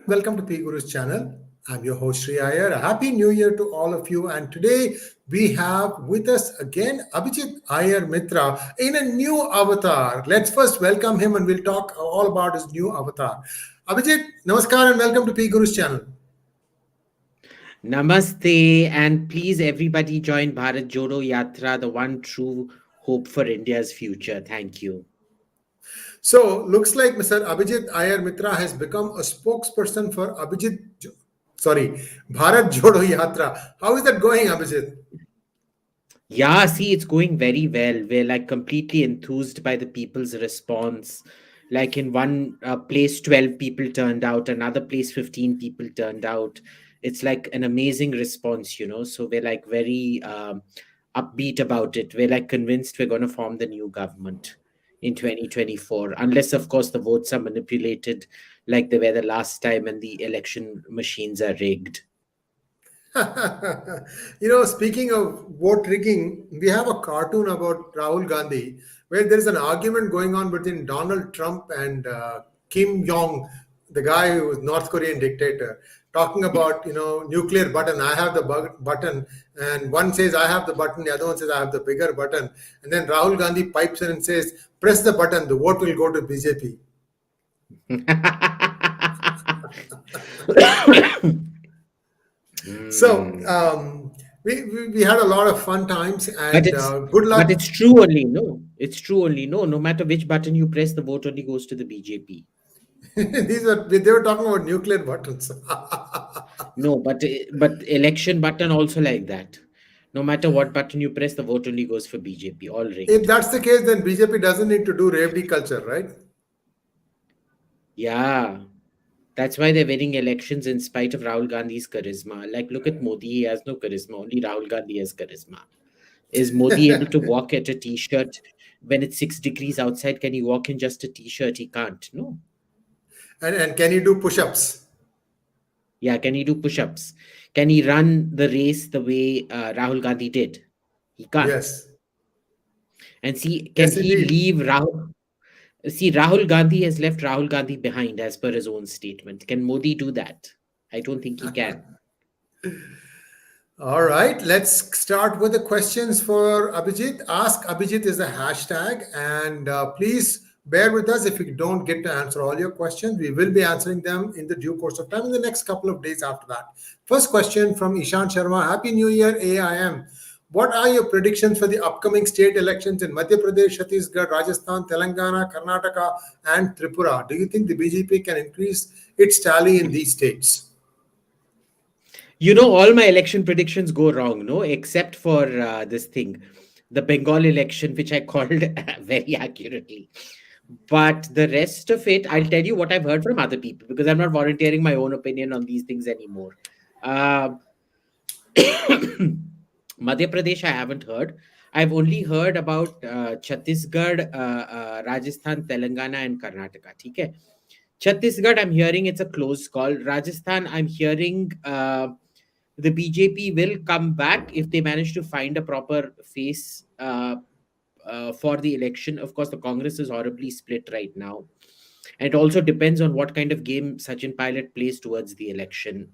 Welcome to PGurus channel. I'm your host Sri Iyer. A happy new year to all of you. And today we have with us again Abhijit Iyer-Mitra in a new avatar. Let's first welcome him and we'll talk all about his new avatar. Abhijit, namaskar and welcome to PGurus channel. Namaste, and please everybody join Bharat Jodo Yatra, the one true hope for India's future. Thank you. So looks like Mr. Abhijit Iyer-Mitra has become a spokesperson for Bharat Jodo Yatra. How is that going, Abhijit? Yeah, see, it's going very well. We're like completely enthused by the people's response. Like in one place, 12 people turned out, another place, 15 people turned out. It's like an amazing response. So we're like very upbeat about it. We're like convinced we're going to form the new government in 2024, unless, of course, the votes are manipulated like they were the last time and the election machines are rigged. Speaking of vote rigging, we have a cartoon about Rahul Gandhi where there is an argument going on between Donald Trump and Kim Jong, the guy who was North Korean dictator, talking about nuclear button. I have the button, and one says I have the button, the other one says I have the bigger button, and then Rahul Gandhi pipes in and says, "Press the button, the vote will go to BJP." So we had a lot of fun times But and it's good but luck. it's true only, no. It's true only, no. No matter which button you press, the vote only goes to the BJP. They were talking about nuclear buttons. No, but election button also like that. No matter what button you press, the vote only goes for BJP. All If rigged. that's the case, then BJP doesn't need to do rape culture, right? Yeah. That's why they're winning elections in spite of Rahul Gandhi's charisma. Like, look at Modi, he has no charisma. Only Rahul Gandhi has charisma. Is Modi able to walk at a t-shirt when it's 6 degrees outside? Can he walk in just a t-shirt? He can't. No. And can you do push-ups? Yeah, can he do push-ups? Can he run the race the way Rahul Gandhi did? He can't. Yes. And see, can Yes, he indeed. leave Rahul? See, Rahul Gandhi has left Rahul Gandhi behind as per his own statement. Can Modi do that? I don't think he can. All right, let's start with the questions for Abhijit. Ask Abhijit is the hashtag, and please bear with us if we don't get to answer all your questions. We will be answering them in the due course of time in the next couple of days after that. First question from Ishan Sharma. Happy New Year, AIM. What are your predictions for the upcoming state elections in Madhya Pradesh, Chhattisgarh, Rajasthan, Telangana, Karnataka, and Tripura? Do you think the BJP can increase its tally in these states? All my election predictions go wrong, no, except for this thing, the Bengal election, which I called very accurately. But the rest of it, I'll tell you what I've heard from other people because I'm not volunteering my own opinion on these things anymore. Uh, Madhya Pradesh, I haven't heard. I've only heard about Chhattisgarh, Rajasthan, Telangana, and Karnataka. Okay. Chhattisgarh, I'm hearing it's a close call. Rajasthan, I'm hearing the BJP will come back if they manage to find a proper face for the election. Of course, the Congress is horribly split right now. And it also depends on what kind of game Sachin Pilot plays towards the election.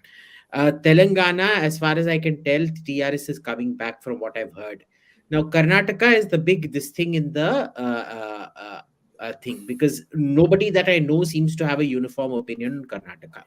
Telangana, as far as I can tell, TRS is coming back from what I've heard. Now, Karnataka is the big this thing in the thing because nobody that I know seems to have a uniform opinion on Karnataka.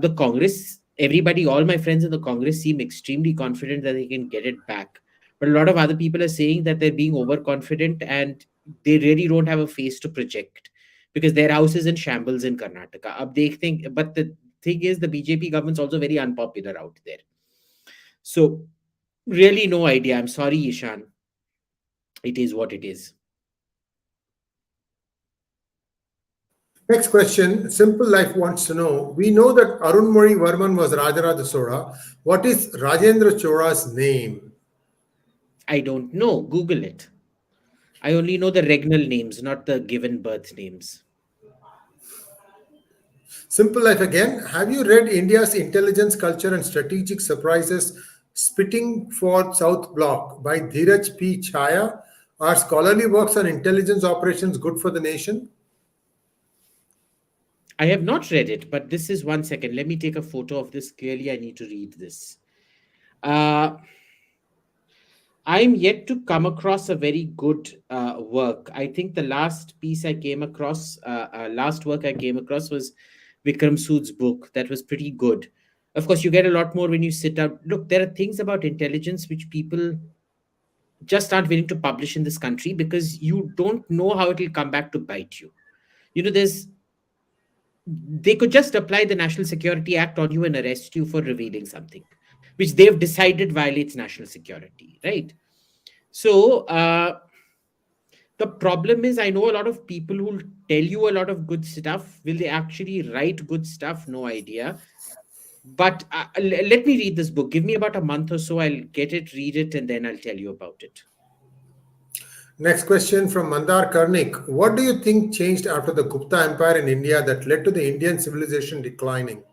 The Congress, everybody, all my friends in the Congress seem extremely confident that they can get it back. But a lot of other people are saying that they're being overconfident and they really don't have a face to project because their house is in shambles in Karnataka. They think, but the thing is, the BJP government's also very unpopular out there. So, really, no idea. I'm sorry, Ishan. It is what it is. Next question. Simple Life wants to know. We know that Arunmozhi Varman was Rajaraja Chola. What is Rajendra Chola's name? I don't know. Google it. I only know the regnal names, not the given birth names. Simple Life again. Have you read India's Intelligence, Culture and Strategic Surprises Spitting for South Block by Dheeraj P. Chaya? Are scholarly works on intelligence operations good for the nation? I have not read it, but this is one second. Let me take a photo of this. Clearly, I need to read this. Uh, I'm yet to come across a very good work. I think the last piece I came across, last work I came across was Vikram Sood's book. That was pretty good. Of course, you get a lot more when you sit down. Look, there are things about intelligence which people just aren't willing to publish in this country because you don't know how it will come back to bite you. You know, they could just apply the National Security Act on you and arrest you for revealing something, which they've decided violates national security, right? So, the problem is, I know a lot of people who tell you a lot of good stuff. Will they actually write good stuff? No idea. But let me read this book. Give me about a month or so. I'll get it, read it, and then I'll tell you about it. Next question from Mandar Karnik. What do you think changed after the Gupta Empire in India that led to the Indian civilization declining?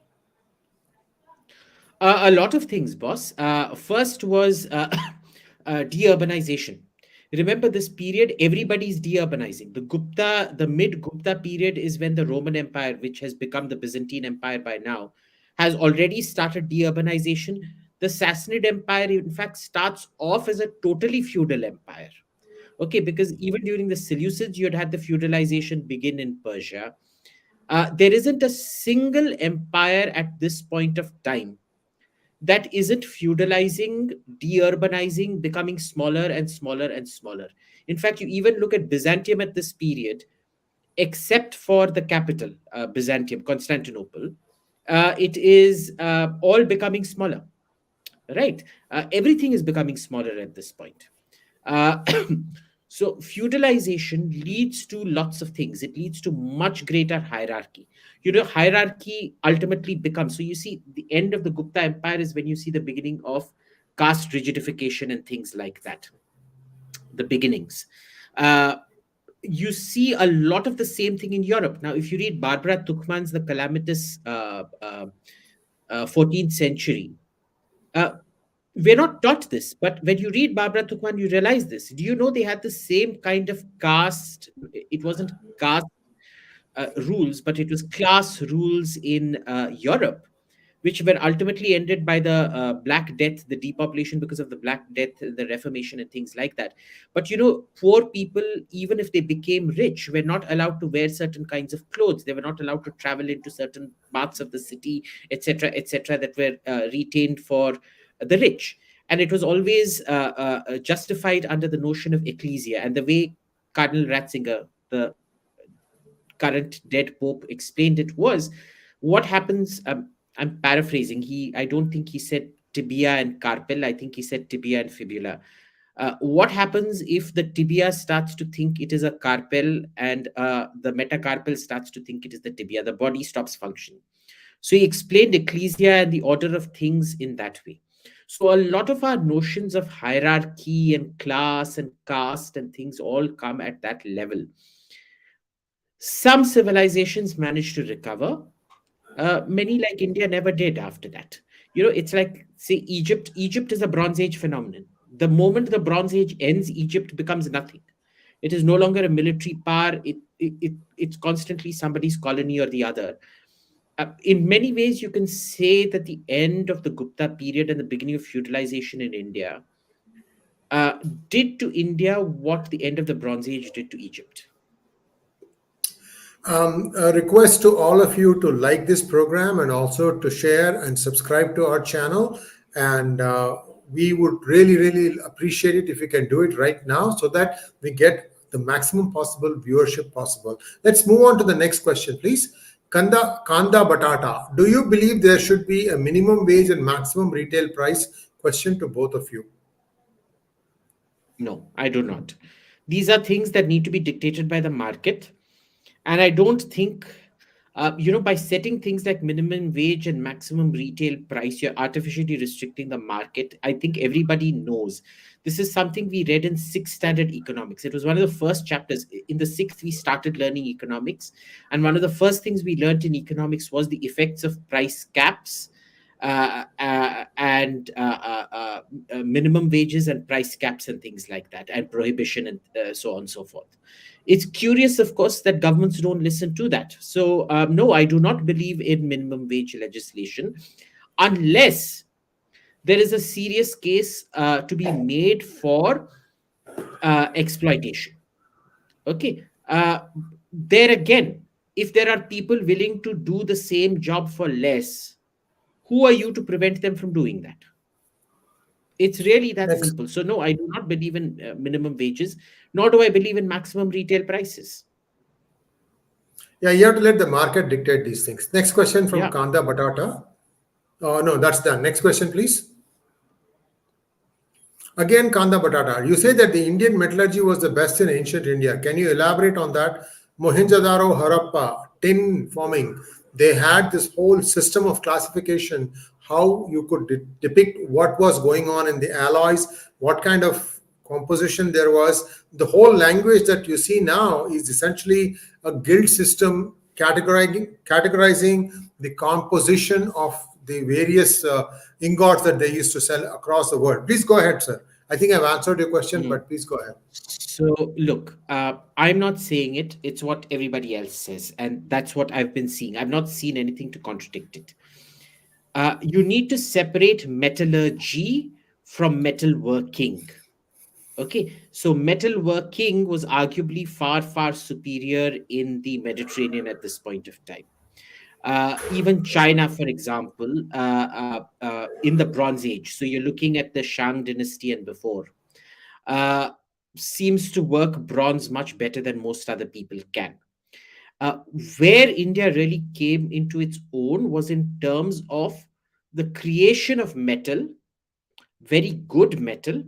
A lot of things, boss. First was deurbanization. Remember this period, everybody's deurbanizing. The mid Gupta period is when the Roman Empire, which has become the Byzantine Empire by now, has already started deurbanization. The Sassanid Empire, in fact, starts off as a totally feudal empire. Okay, because even during the Seleucids, you'd had the feudalization begin in Persia. There isn't a single empire at this point of time that isn't feudalizing, deurbanizing, becoming smaller and smaller and smaller. In fact, you even look at Byzantium at this period, except for the capital, Byzantium, Constantinople, it is all becoming smaller, right? Everything is becoming smaller at this point. Uh, so feudalization leads to lots of things. It leads to much greater hierarchy. You know, hierarchy ultimately becomes, so you see the end of the Gupta Empire is when you see the beginning of caste rigidification and things like that, the beginnings. Uh, you see a lot of the same thing in Europe. Now, if you read Barbara Tuchman's The Calamitous 14th Century, uh, we're not taught this, but when you read Barbara Tuchman, you realize this. Do you know they had the same kind of caste? It wasn't caste rules, but it was class rules in Europe, which were ultimately ended by the Black Death, the depopulation because of the Black Death, the Reformation, and things like that. But you know, poor people, even if they became rich, were not allowed to wear certain kinds of clothes. They were not allowed to travel into certain parts of the city, etc., that were retained for the rich. And it was always justified under the notion of ecclesia. And the way Cardinal Ratzinger, the current dead pope, explained it was what happens. I'm paraphrasing. I don't think he said tibia and carpel. I think he said tibia and fibula. What happens if the tibia starts to think it is a carpel and the metacarpal starts to think it is the tibia? The body stops functioning. So he explained ecclesia and the order of things in that way. So a lot of our notions of hierarchy and class and caste and things all come at that level. Some civilizations managed to recover. Many, like India, never did after that. You know, it's like, say, Egypt. Egypt is a Bronze Age phenomenon. The moment the Bronze Age ends, Egypt becomes nothing. It is no longer a military power. It's constantly somebody's colony or the other. In many ways, you can say that the end of the Gupta period and the beginning of feudalization in India uh, did to India what the end of the Bronze Age did to Egypt. A request to all of you to like this program and also to share and subscribe to our channel. And we would really, really appreciate it if you can do it right now so that we get the maximum possible viewership possible. Let's move on to the next question, please. Kanda Batata. Do you believe there should be a minimum wage and maximum retail price? Question to both of you. No, I do not. These are things that need to be dictated by the market. And I don't think, by setting things like minimum wage and maximum retail price, you're artificially restricting the market. I think everybody knows. This is something we read in sixth standard economics. It was one of the first chapters. In the sixth, we started learning economics. And one of the first things we learned in economics was the effects of price caps and minimum wages and price caps and things like that, and prohibition and so on and so forth. It's curious, of course, that governments don't listen to that. So, no, I do not believe in minimum wage legislation unless there is a serious case to be made for exploitation. Okay. There again, if there are people willing to do the same job for less, who are you to prevent them from doing that? It's really that Next. simple. So, no, I do not believe in minimum wages, nor do I believe in maximum retail prices. Yeah, you have to let the market dictate these things. Next question from Yeah. Kanda Batata. Oh, no, that's done. Next question, please. Again, Kanda Batata. You say that the Indian metallurgy was the best in ancient India. Can you elaborate on that? Mohenjo-daro, Harappa, tin forming. They had this whole system of classification, how you could depict what was going on in the alloys, what kind of composition there was. The whole language that you see now is essentially a guild system categorizing the composition of the various ingots that they used to sell across the world. Please go ahead, sir. I think I've answered your question, Mhm. but please go ahead. So, look, I'm not saying it. It's what everybody else says. And that's what I've been seeing. I've not seen anything to contradict it. You need to separate metallurgy from metalworking. Okay. So, metalworking was arguably far, far superior in the Mediterranean at this point of time. Even China, for example, in the Bronze Age. So, you're looking at the Shang dynasty and before. Uh, seems to work bronze much better than most other people can. Uh, where India really came into its own was in terms of the creation of metal, very good metal,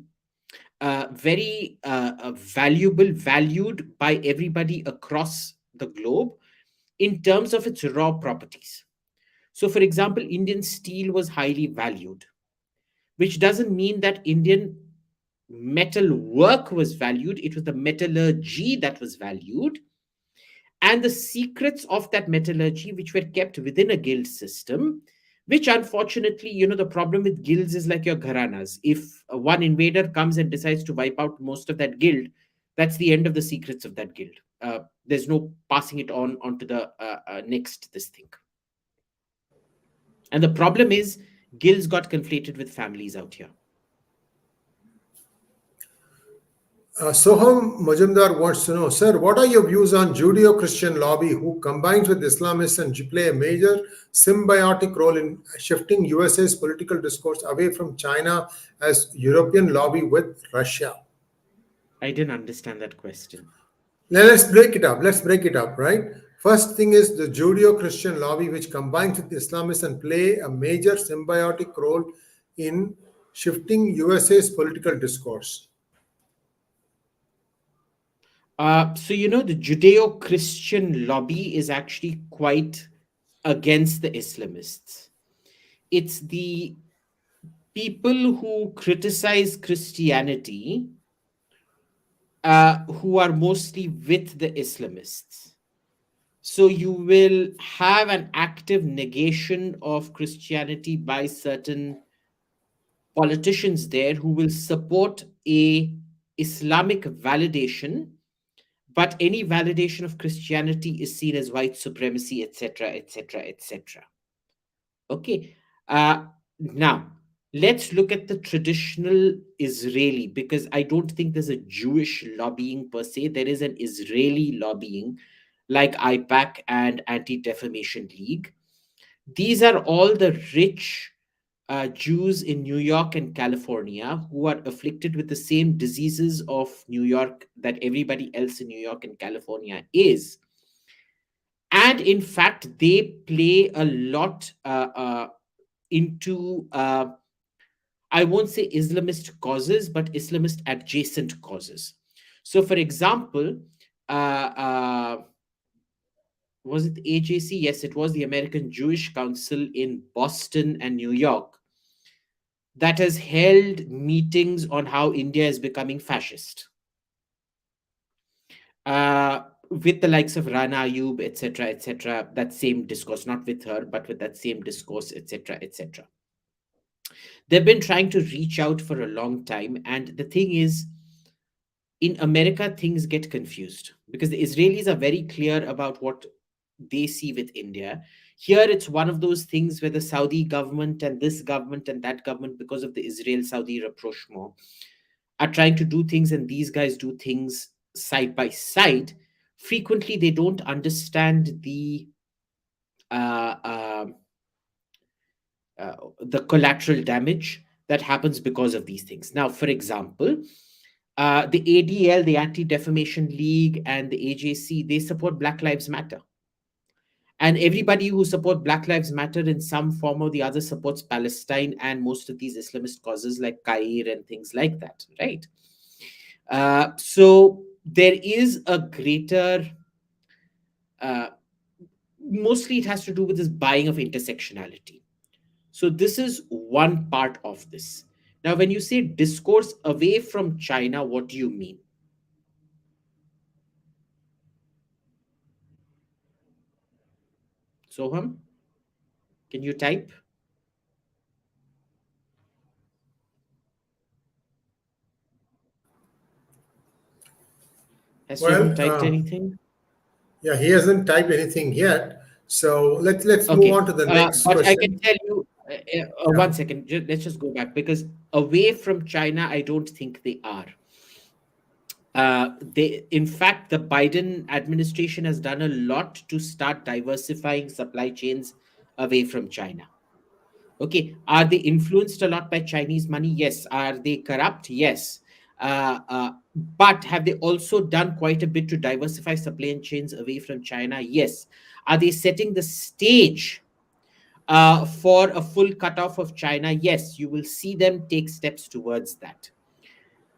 very valuable, valued by everybody across the globe in terms of its raw properties. So, for example, Indian steel was highly valued, which doesn't mean that Indian metal work was valued. It was the metallurgy that was valued, and the secrets of that metallurgy, which were kept within a guild system. Which, unfortunately, the problem with guilds is like your gharanas. If one invader comes and decides to wipe out most of that guild, that's the end of the secrets of that guild. There's no passing it on onto the next this thing. And the problem is guilds got conflated with families out here. Soham Majumdar wants to know, sir, what are your views on Judeo Christian lobby who combines with Islamists and play a major symbiotic role in shifting USA's political discourse away from China as European lobby with Russia? I didn't understand that question. Now let's break it up. Let's break it up, right? First thing is the Judeo Christian lobby, which combines with Islamists and play a major symbiotic role in shifting USA's political discourse. So, the Judeo Christian lobby is actually quite against the Islamists. It's the people who criticize Christianity who are mostly with the Islamists. So, you will have an active negation of Christianity by certain politicians there who will support a Islamic validation, but any validation of Christianity is seen as white supremacy, etc., etc., etc. Okay. Now, let's look at the traditional Israeli, because I don't think there's a Jewish lobbying per se. There is an Israeli lobbying like IPAC and Anti Defamation League. These are all the rich Jews in New York and California who are afflicted with the same diseases of New York that everybody else in New York and California is. And in fact, they play a lot into, I won't say Islamist causes, but Islamist adjacent causes. So, for example, uh, uh, was it AJC? Yes, it was the American Jewish Council in Boston and New York that has held meetings on how India is becoming fascist. With the likes of Rana Ayub, etc., that same discourse, not with her, but with that same discourse, etc., etc. They've been trying to reach out for a long time. And the thing is, In America, things get confused because the Israelis are very clear about what they see with India. Here, it's one of those things where the Saudi government and this government and that government, because of the Israel Saudi rapprochement, are trying to do things, and these guys do things side by side. Frequently, they don't understand uh, uh, the collateral damage that happens because of these things. Now, for example, the ADL, the Anti Defamation League, and the AJC, they support Black Lives Matter. And everybody who support Black Lives Matter in some form or the other supports Palestine and most of these Islamist causes like Cairo and things like that, right? So there is a greater, uh, mostly it has to do with this buying of intersectionality. So this is one part of this. Now, when you say discourse away from China, what do you mean? Soham, can you type? Has Soham Well, typed anything? yeah, he hasn't typed anything yet. So let's move Okay, on to the next but I can question. tell you, Yeah. one second, let's just go back because away from China, I don't think they are. In fact, the Biden administration has done a lot to start diversifying supply chains away from China. Okay, are they influenced a lot by Chinese money? Yes. Are they corrupt? Yes. But have they also done quite a bit to diversify supply chains away from China? Yes. Are they setting the stage for a full cutoff of China? Yes. You will see them take steps towards that.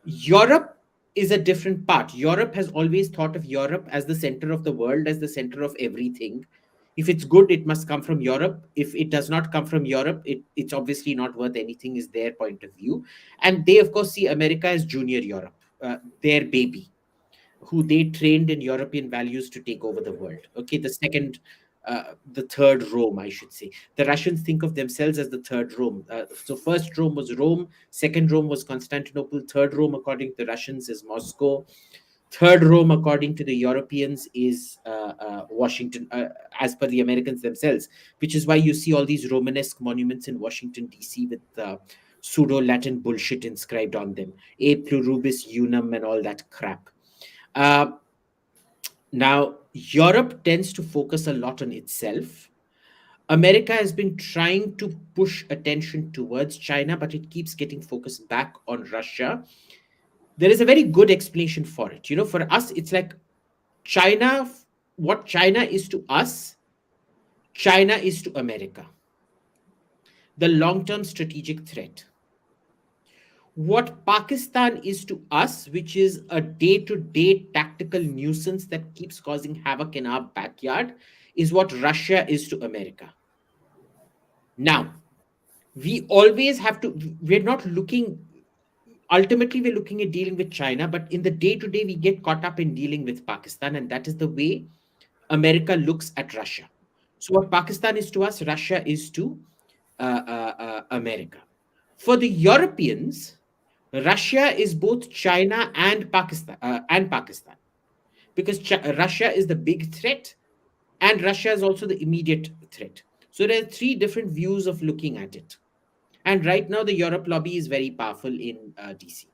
Europe is a different part. Europe has always thought of Europe as the center of the world, as the center of everything. If it's good, it must come from Europe. If it does not come from Europe, it's obviously not worth anything, is their point of view. And they, of course, see America as junior Europe, their baby, who they trained in European values to take over the world. Okay, the third Rome, I should say. The Russians think of themselves as the third Rome. So first Rome was Rome, second Rome was Constantinople, third Rome, according to the Russians, is Moscow. Third Rome, according to the Europeans, is Washington, as per the Americans themselves, which is why you see all these Romanesque monuments in Washington, D.C., with pseudo Latin bullshit inscribed on them, A pluribus unum, and all that crap. Uh, Now, Europe tends to focus a lot on itself. America has been trying to push attention towards China, but it keeps getting focused back on Russia. There is a very good explanation for it. You know, for us, it's like China, what China is to us, China is to America, the long term strategic threat. What Pakistan is to us, which is a day to day tactical nuisance that keeps causing havoc in our backyard, is what Russia is to America. Now, we always have to, we're not looking, ultimately, we're looking at dealing with China, but in the day to day, we get caught up in dealing with Pakistan, and that is the way America looks at Russia. So, what Pakistan is to us, Russia is to America. For the Europeans, Russia is both China and Pakistan, because Russia is the big threat, and Russia is also the immediate threat. So there are three different views of looking at it. And right now, the Europe lobby is very powerful in DC.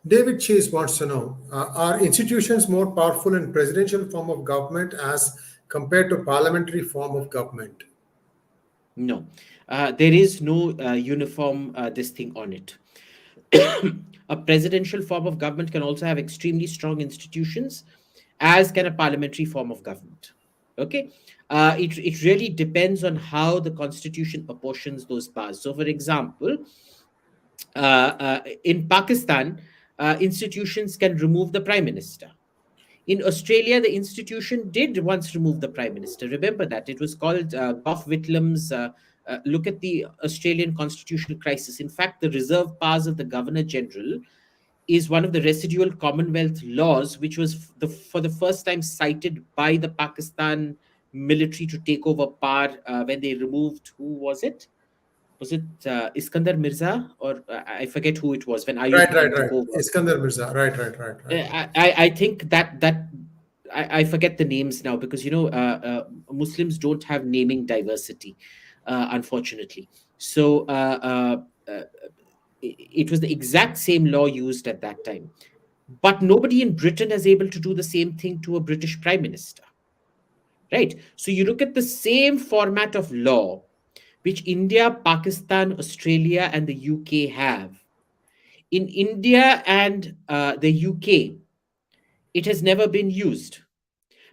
David Chase wants to know, are institutions more powerful in presidential form of government as compared to parliamentary form of government? No, there is no uniform this thing on it. A presidential form of government can also have extremely strong institutions, as can a parliamentary form of government. Okay, it really depends on how the constitution apportions those powers. So, for example, in Pakistan, institutions can remove the prime minister. In Australia, the institution did once remove the prime minister. Remember that it was called Gough Whitlam's. Look at the Australian constitutional crisis. In fact, the reserve powers of the Governor General is one of the residual Commonwealth laws, which was for the first time cited by the Pakistan military to take over power when they removed, who was it? Was it Iskandar Mirza, or I forget who it was when Ayub Right, Khan right, took right. over? Iskandar Mirza. Right, right, right, right. I think that I forget the names now, because Muslims don't have naming diversity, unfortunately. So it was the exact same law used at that time, but nobody in Britain is able to do the same thing to a British prime minister, right? So you look at the same format of law which India, Pakistan, Australia, and the UK have. In India and the UK, it has never been used.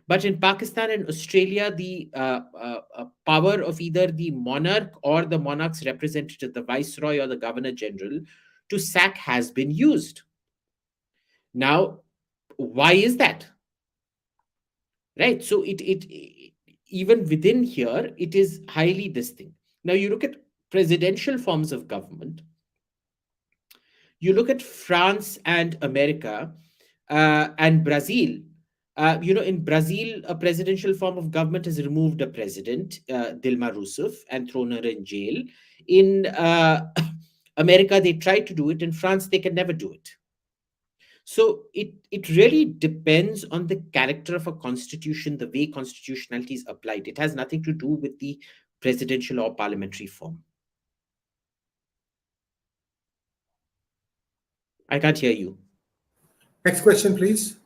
But in Pakistan and Australia, the power of either the monarch or the monarch's representative, the viceroy or the governor general, to sack has been used. Now, why is that? Right? So even within here, it is highly distinct. Now, you look at presidential forms of government. You look at France and America and Brazil. In Brazil, a presidential form of government has removed a president, Dilma Rousseff, and thrown her in jail. In America, they tried to do it. In France, they can never do it. So it really depends on the character of a constitution, the way constitutionality is applied. It has nothing to do with the presidential or parliamentary form. I can't hear you. Next question, please.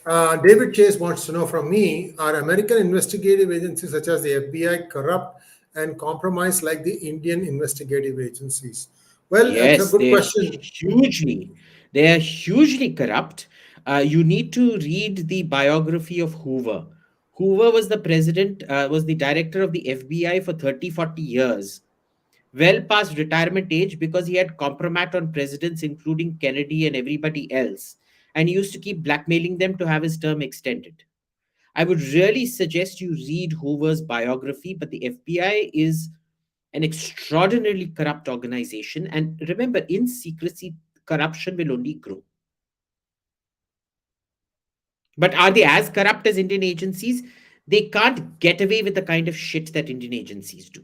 David Chase wants to know from me, are American investigative agencies such as the FBI corrupt and compromised like the Indian investigative agencies? Well, it's a Yes, good question. they are hugely corrupt. You need to read the biography of Hoover. Hoover was the president, was the director of the FBI for 30, 40 years, well past retirement age, because he had compromised on presidents, including Kennedy and everybody else. And he used to keep blackmailing them to have his term extended. I would really suggest you read Hoover's biography, but the FBI is an extraordinarily corrupt organization. And remember, in secrecy, corruption will only grow. But are they as corrupt as Indian agencies? They can't get away with the kind of shit that Indian agencies do.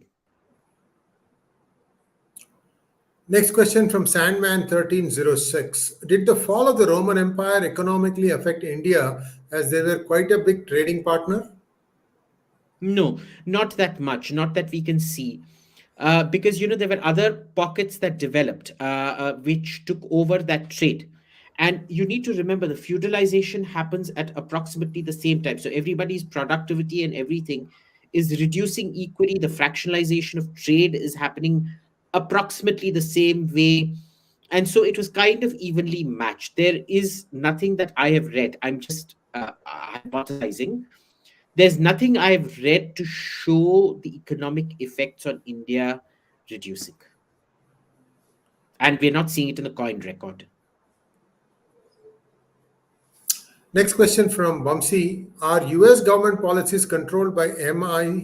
Next question from Sandman 1306. Did the fall of the Roman Empire economically affect India as they were quite a big trading partner? No, not that much, not that we can see. Because there were other pockets that developed, which took over that trade. And you need to remember, the feudalization happens at approximately the same time. So everybody's productivity and everything is reducing equally. The fractionalization of trade is happening approximately the same way. And so it was kind of evenly matched. There is nothing that I have read. I'm just hypothesizing. There's nothing I've read to show the economic effects on India reducing. And we're not seeing it in the coin record. Next question from Bumsy. Are US government policies controlled by MIC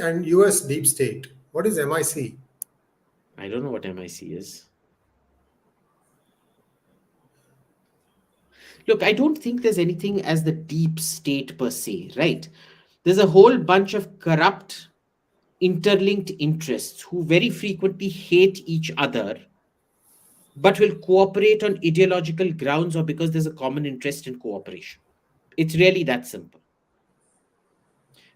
and US deep state? What is MIC? I don't know what MIC is. Look, I don't think there's anything as the deep state per se, right? There's a whole bunch of corrupt, interlinked interests who very frequently hate each other, but will cooperate on ideological grounds or because there's a common interest in cooperation. It's really that simple.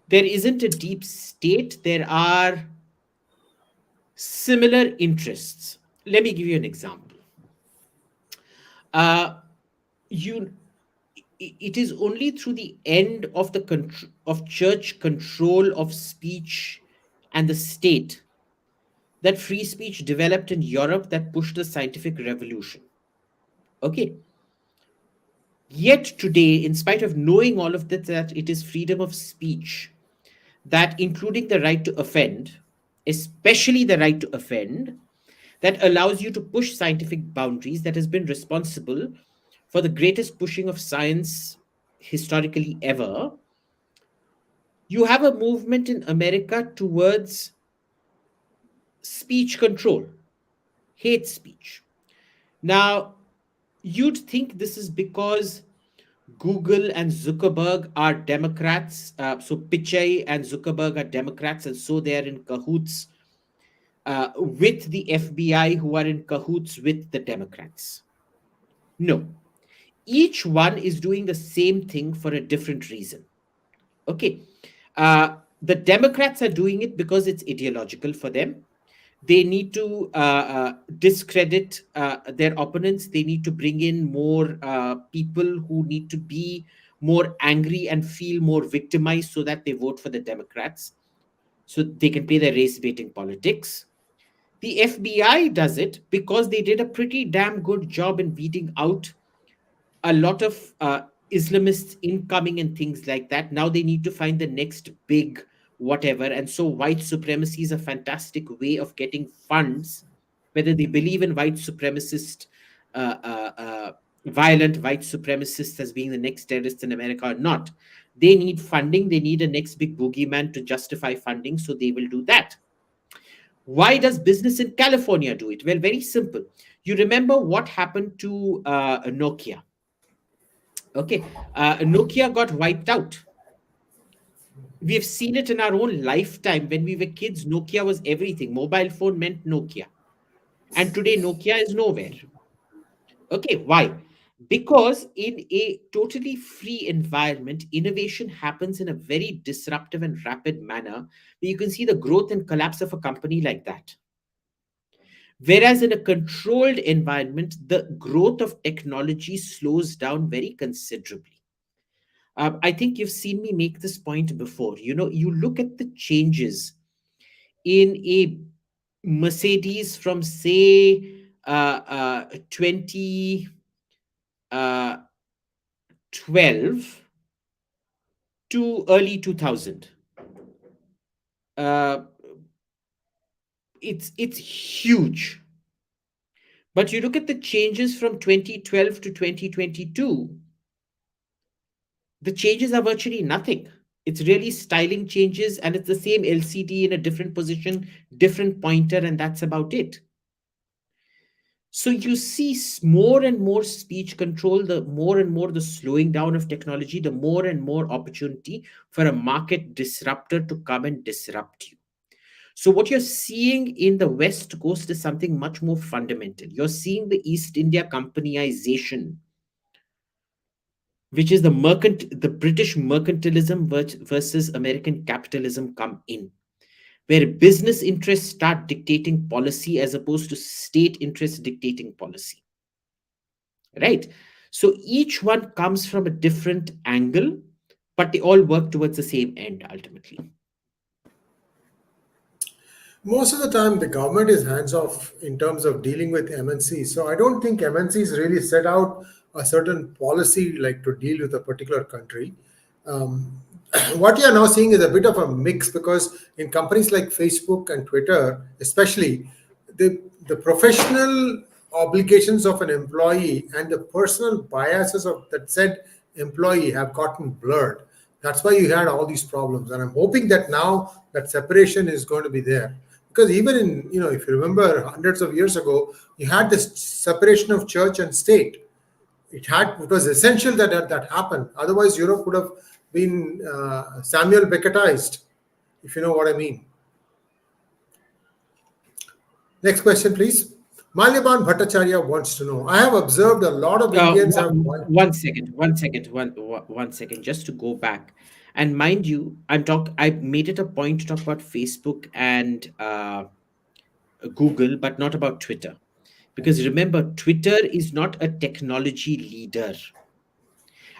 There isn't a deep state, there are similar interests. Let me give you an example. Uh, you it is only through the end of of church control of speech and the state that free speech developed in Europe, that pushed the scientific revolution. Okay. Yet today, in spite of knowing all of this, that it is freedom of speech, that including the right to offend, especially the right to offend, that allows you to push scientific boundaries, that has been responsible for the greatest pushing of science historically ever. You have a movement in America towards speech control, hate speech. Now, you'd think this is because Google and Zuckerberg are Democrats. So Pichai and Zuckerberg are Democrats, and so they are in cahoots with the FBI who are in cahoots with the Democrats. No, each one is doing the same thing for a different reason. Okay. The Democrats are doing it because it's ideological for them. They need to discredit their opponents. They need to bring in more people who need to be more angry and feel more victimized so that they vote for the Democrats, so they can play their race baiting politics. The FBI does it because they did a pretty damn good job in weeding out a lot of Islamists incoming and things like that. Now they need to find the next big whatever. And so white supremacy is a fantastic way of getting funds, whether they believe in white supremacist, uh, uh, uh, violent white supremacists as being the next terrorists in America or not. They need funding. They need a next big boogeyman to justify funding. So they will do that. Why does business in California do it? Well, very simple. You remember what happened to Nokia? Okay, Nokia got wiped out. We have seen it in our own lifetime. When we were kids, Nokia was everything. Mobile phone meant Nokia. And today, Nokia is nowhere. Okay, why? Because in a totally free environment, innovation happens in a very disruptive and rapid manner. You can see the growth and collapse of a company like that. Whereas in a controlled environment, the growth of technology slows down very considerably. I think you've seen me make this point before. You know, you look at the changes in a Mercedes from, say, 2012 to early 2000. Uh, it's huge. But you look at the changes from 2012 to 2022, the changes are virtually nothing. It's really styling changes, and it's the same LCD in a different position, different pointer, and that's about it. So you see more and more speech control, the more and more the slowing down of technology, the more and more opportunity for a market disruptor to come and disrupt you. So what you're seeing in the West Coast is something much more fundamental. You're seeing the East India Companyization, which is the British mercantilism versus American capitalism come in, where business interests start dictating policy as opposed to state interests dictating policy. Right? So each one comes from a different angle, but they all work towards the same end ultimately. Most of the time, the government is hands off in terms of dealing with MNCs. So I don't think MNCs really set out a certain policy like to deal with a particular country. Um, what you are now seeing is a bit of a mix because in companies like Facebook and Twitter, especially, the professional obligations of an employee and the personal biases of that said employee have gotten blurred. That's why you had all these problems, and I'm hoping that now that separation is going to be there. Because even in, if you remember hundreds of years ago, you had this separation of church and state. It was essential that happened. Otherwise, Europe would have been Samuel Becketized, if you know what I mean. Next question, please. Malyaban Bhattacharya wants to know. I have observed a lot of Indians have. One second, one second, just to go back. And mind you, I made it a point to talk about Facebook and Google, but not about Twitter. Because remember, Twitter is not a technology leader.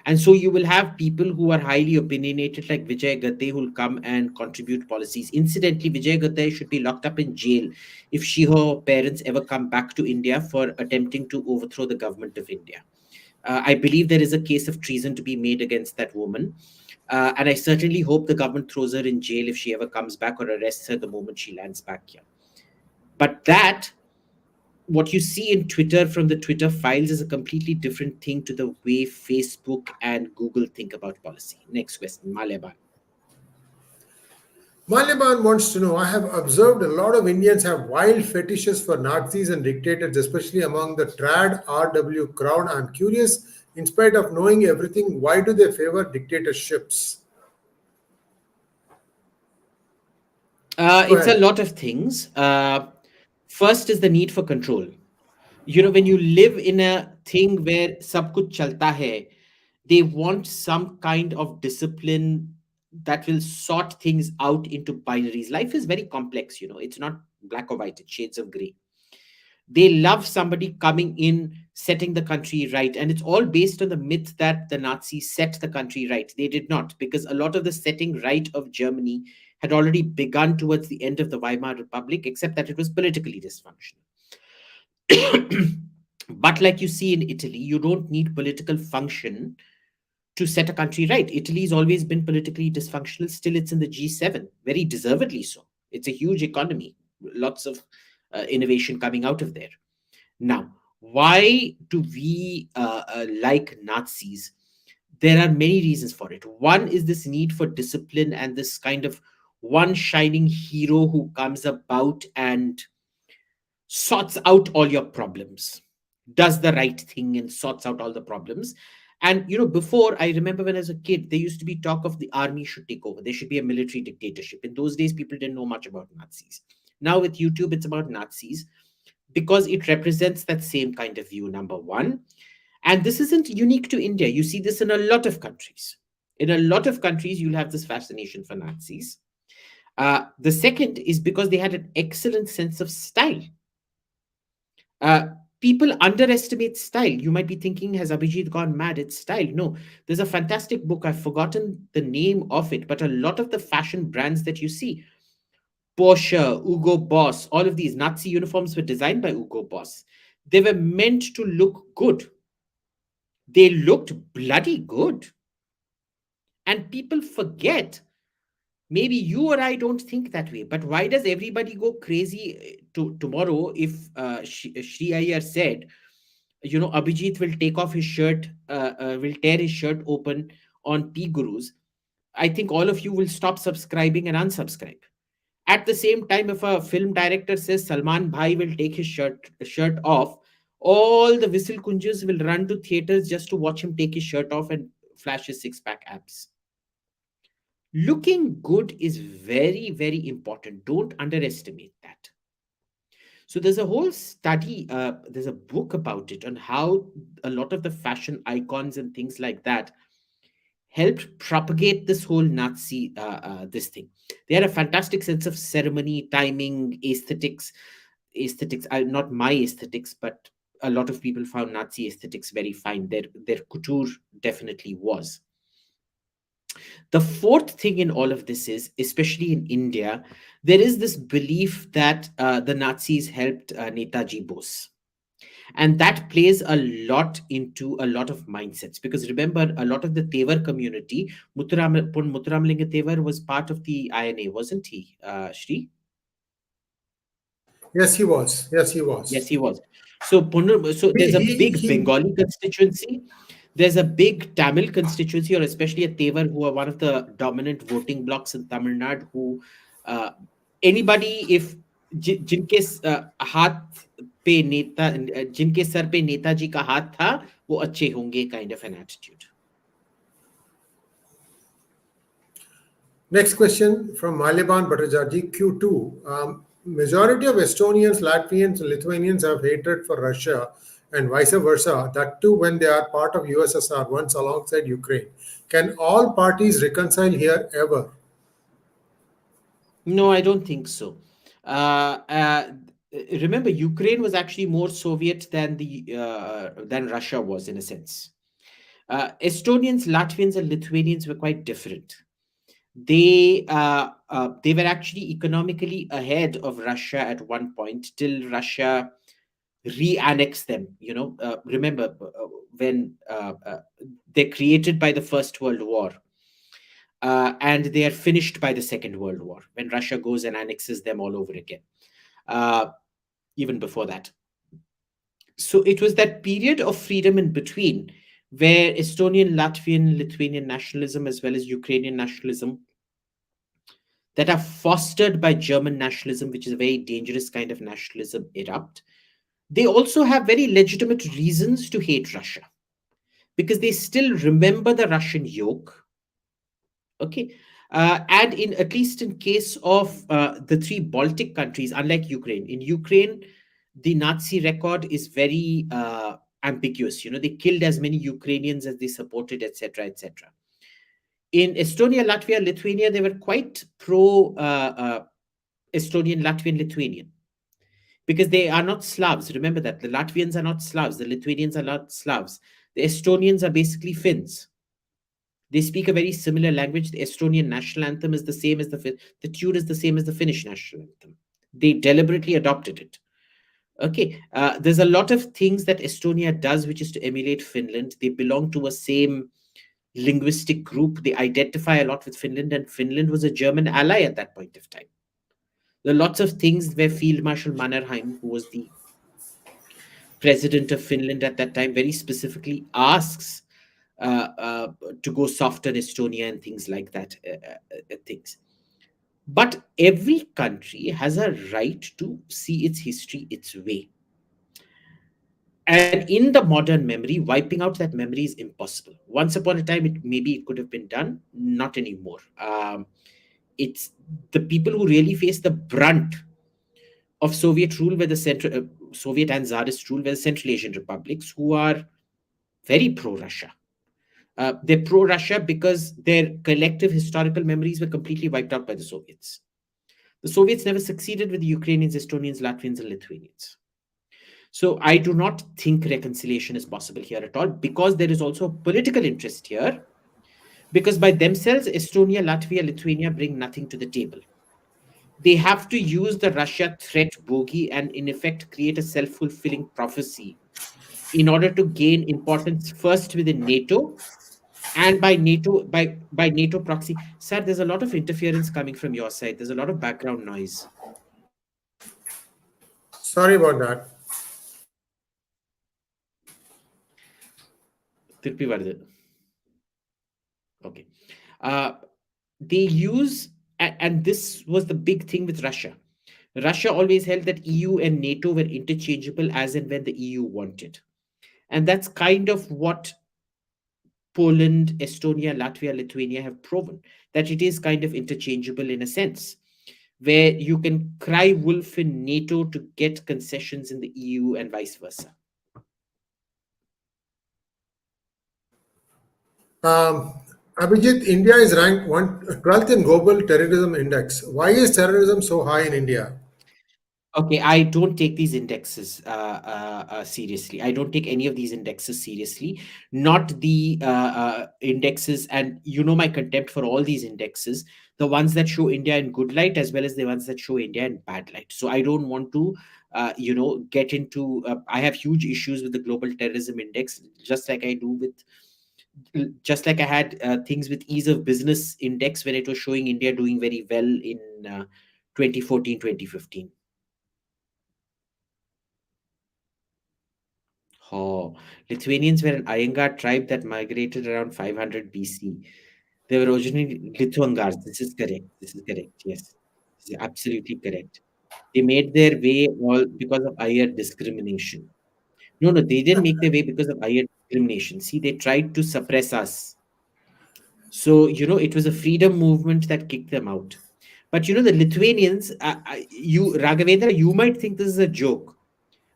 And so you will have people who are highly opinionated, like Vijay Gadde, who will come and contribute policies. Incidentally, Vijay Gadde should be locked up in jail if she or her parents ever come back to India for attempting to overthrow the government of India. I believe there is a case of treason to be made against that woman. And I certainly hope the government throws her in jail if she ever comes back or arrests her the moment she lands back here. But what you see in Twitter from the Twitter files is a completely different thing to the way Facebook and Google think about policy. Next question, Malyaban. Malyaban wants to know, I have observed a lot of Indians have wild fetishes for Nazis and dictators, especially among the trad RW crowd. I'm curious, in spite of knowing everything, why do they favor dictatorships? It's a lot of things. First is the need for control. You know, when you live in a thing where sab kuch chalta hai, they want some kind of discipline that will sort things out into binaries. Life is very complex, you know, it's not black or white, it's shades of gray. They love somebody coming in, setting the country right. And it's all based on the myth that the Nazis set the country right. They did not, because a lot of the setting right of Germany had already begun towards the end of the Weimar Republic, except that it was politically dysfunctional. But like you see in Italy, you don't need political function to set a country right. Italy has always been politically dysfunctional. Still, it's in the G7, very deservedly so. It's a huge economy, lots of innovation coming out of there. Now, why do we like Nazis? There are many reasons for it. One is this need for discipline and this kind of one shining hero who comes about and sorts out all your problems, does the right thing and sorts out all the problems. And you know, before, I remember when I was a kid, there used to be talk of the army should take over. There should be a military dictatorship. In those days, people didn't know much about Nazis. Now with YouTube, it's about Nazis because it represents that same kind of view, number one. And this isn't unique to India. You see this in a lot of countries. In a lot of countries, you'll have this fascination for Nazis. The second is because they had an excellent sense of style. Uh, People underestimate style. You might be thinking, has Abhijit gone mad? It's style. No, there's a fantastic book. I've forgotten the name of it, but a lot of the fashion brands that you see, Porsche, Hugo Boss, all of these Nazi uniforms were designed by Hugo Boss. They were meant to look good. They looked bloody good. And people forget. Maybe you or I don't think that way, but why does everybody go crazy tomorrow if Shri Iyer said, you know, Abhijit will take off his shirt, will tear his shirt open on PGurus? I think all of you will stop subscribing and unsubscribe. At the same time, if a film director says Salman Bhai will take his shirt off, all the whistle kunjas will run to theaters just to watch him take his shirt off and flash his six-pack abs. Looking good is very, very important. Don't underestimate that. So there's a whole study, there's a book about it on how a lot of the fashion icons and things like that helped propagate this whole Nazi this thing. They had a fantastic sense of ceremony, timing, aesthetics. Aesthetics, not my aesthetics, but a lot of people found Nazi aesthetics very fine. Their couture definitely was. The fourth thing in all of this is, especially in India, there is this belief that the Nazis helped Netaji Bose. And that plays a lot into a lot of mindsets. Because remember, a lot of the Tevar community, Muthuramalingam Tevar was part of the INA, wasn't he, Shri? Yes, he was. Yes, he Yes, was. he was. So He there's a he big he. Bengali constituency. There's a big Tamil constituency, or especially a Tevar, who are one of the dominant voting blocks in Tamil Nadu. Who uh, anybody, if जिनके हाथ पे नेता जिनके sir पे नेताजी का हाथ था, वो अच्छे होंगे, kind of an attitude. Next question from Maliban Bhattacharjee, Q2. Majority of Estonians, Latvians, and Lithuanians have hatred for Russia and vice versa, that too when they are part of USSR, once alongside Ukraine. Can all parties reconcile here ever? No, I don't think so. Uh, uh, Remember, Ukraine was actually more Soviet than Russia was, in a sense. Estonians, Latvians, and Lithuanians were quite different. They were actually economically ahead of Russia at one point, till Russia re-annexed them. You know, remember when they're created by the First World War, and they are finished by the Second World War, when Russia goes and annexes them all over again. Uh, Even before that. So it was that period of freedom in between where Estonian, Latvian, Lithuanian nationalism, as well as Ukrainian nationalism, that are fostered by German nationalism, which is a very dangerous kind of nationalism, erupt. They also have very legitimate reasons to hate Russia because they still remember the Russian yoke. Okay. And in at least in case of the three Baltic countries, unlike Ukraine, in Ukraine, the Nazi record is very ambiguous. They killed as many Ukrainians as they supported, etc., etc. In Estonia, Latvia, Lithuania, they were quite pro Estonian, Latvian, Lithuanian, because they are not Slavs. Remember that the Latvians are not Slavs, the Lithuanians are not Slavs. The Estonians are basically Finns. They speak a very similar language. The Estonian national anthem is the same as the tune is the same as the Finnish national anthem. They deliberately adopted it. Okay, there's a lot of things that Estonia does, which is to emulate Finland. They belong to a same linguistic group. They identify a lot with Finland, and Finland was a German ally at that point of time. There are lots of things where Field Marshal Mannerheim, who was the president of Finland at that time, very specifically asks to go soft on Estonia and things like that. Things. But every country has a right to see its history its way. And in the modern memory, wiping out that memory is impossible. Once upon a time, maybe it could have been done, not anymore. It's the people who really face the brunt of Soviet rule, where the Soviet and Tsarist rule, where the Central Asian republics, who are very pro-Russia. They're pro-Russia because their collective historical memories were completely wiped out by the Soviets. The Soviets never succeeded with the Ukrainians, Estonians, Latvians, and Lithuanians. So I do not think reconciliation is possible here at all, because there is also a political interest here, because by themselves, Estonia, Latvia, Lithuania bring nothing to the table. They have to use the Russia threat bogey and in effect create a self-fulfilling prophecy in order to gain importance first within NATO and by NATO proxy. Sir, there's a lot of interference coming from your side. There's a lot of background noise. Sorry about that. Tirpi vardu. Okay. They use, and this was the big thing with Russia. Russia always held that EU and NATO were interchangeable as and when the EU wanted. And that's kind of what Poland, Estonia, Latvia, Lithuania have proven, that it is kind of interchangeable in a sense, where you can cry wolf in NATO to get concessions in the EU and vice versa. Abhijit, India is ranked 12th in Global Terrorism Index. Why is terrorism so high in India? Okay, I don't take these indexes seriously. I don't take any of these indexes seriously. Not the indexes, and my contempt for all these indexes, the ones that show India in good light as well as the ones that show India in bad light. So I don't want to, get into. I have huge issues with the Global Terrorism Index, just like I do with, just like I had things with Ease of Business Index when it was showing India doing very well in 2014, 2015. Oh, Lithuanians were an Iyengar tribe that migrated around 500 BC. They were originally Lithuangars. This is correct. This is correct. Yes, this is absolutely correct. They made their way all because of Iyer discrimination. No, they didn't make their way because of Iyer discrimination. See, they tried to suppress us. So, it was a freedom movement that kicked them out. But, the Lithuanians, Raghavendra, you might think this is a joke.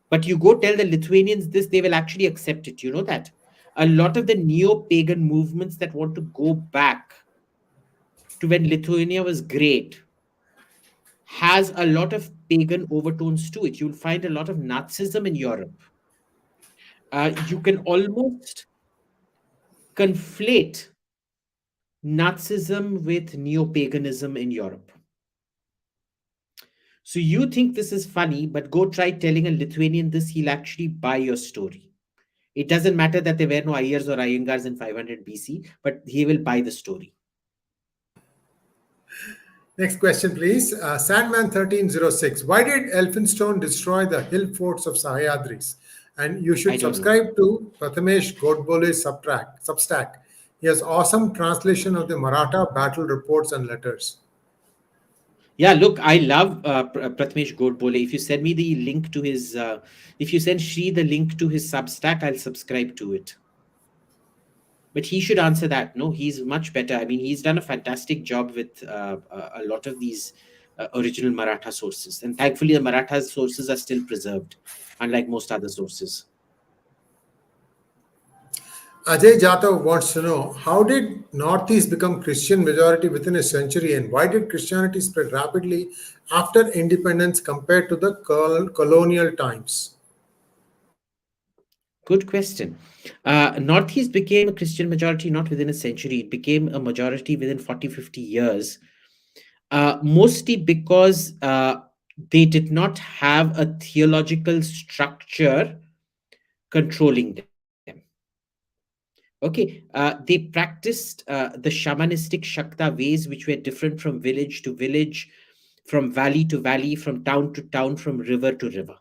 But you go tell the Lithuanians this, they will actually accept it. You know that? A lot of the neo-pagan movements that want to go back to when Lithuania was great has a lot of pagan overtones to it. You'll find a lot of Nazism in Europe. You can almost conflate Nazism with neo-paganism in Europe. So you think this is funny, but go try telling a Lithuanian this, he'll actually buy your story. It doesn't matter that there were no Iyers or Iyengars in 500 BC, but he will buy the story. Next question, please. Sandman 1306. Why did Elphinstone destroy the hill forts of Sahyadris? And you should subscribe to Prathamesh Godbole's Substack. He has awesome translation of the Maratha battle reports and letters. Yeah, look, I love Prathamesh Godbole. If you send me the link to his, if you send Shri the link to his Substack, I'll subscribe to it. But he should answer that. No, he's much better. I mean, he's done a fantastic job with a lot of these original Maratha sources. And thankfully, the Maratha sources are still preserved, unlike most other sources. Ajay Jatav wants to know, how did Northeast become Christian majority within a century, and why did Christianity spread rapidly after independence compared to the colonial times? Good question. Northeast became a Christian majority not within a century. It became a majority within 40, 50 years, mostly because they did not have a theological structure controlling them. Okay, they practiced the shamanistic Shakta ways, which were different from village to village, from valley to valley, from town to town, from river to river.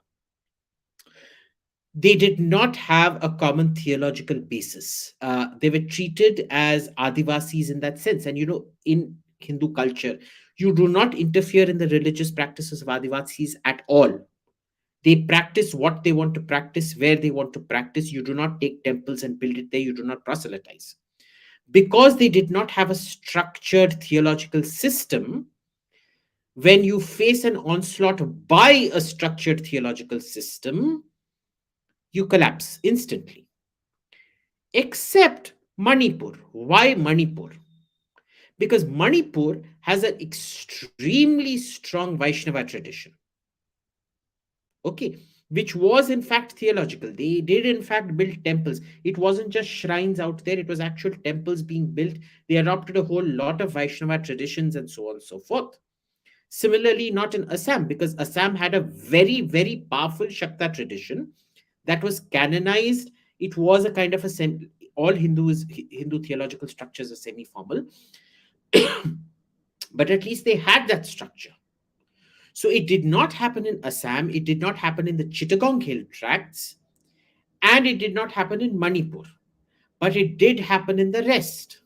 They did not have a common theological basis. They were treated as Adivasis in that sense. And in Hindu culture, you do not interfere in the religious practices of Adivasis at all. They practice what they want to practice, where they want to practice. You do not take temples and build it there. You do not proselytize. Because they did not have a structured theological system, when you face an onslaught by a structured theological system, you collapse instantly. Except Manipur. Why Manipur? Because Manipur has an extremely strong Vaishnava tradition. Okay, which was in fact theological. They did in fact build temples. It wasn't just shrines out there, it was actual temples being built. They adopted a whole lot of Vaishnava traditions and so on and so forth. Similarly, not in Assam, because Assam had a very, very powerful Shakta tradition that was canonized. It was a kind of all Hindu theological structures are semi-formal, but at least they had that structure. So it did not happen in Assam, it did not happen in the Chittagong Hill tracts, and it did not happen in Manipur, but it did happen in the rest.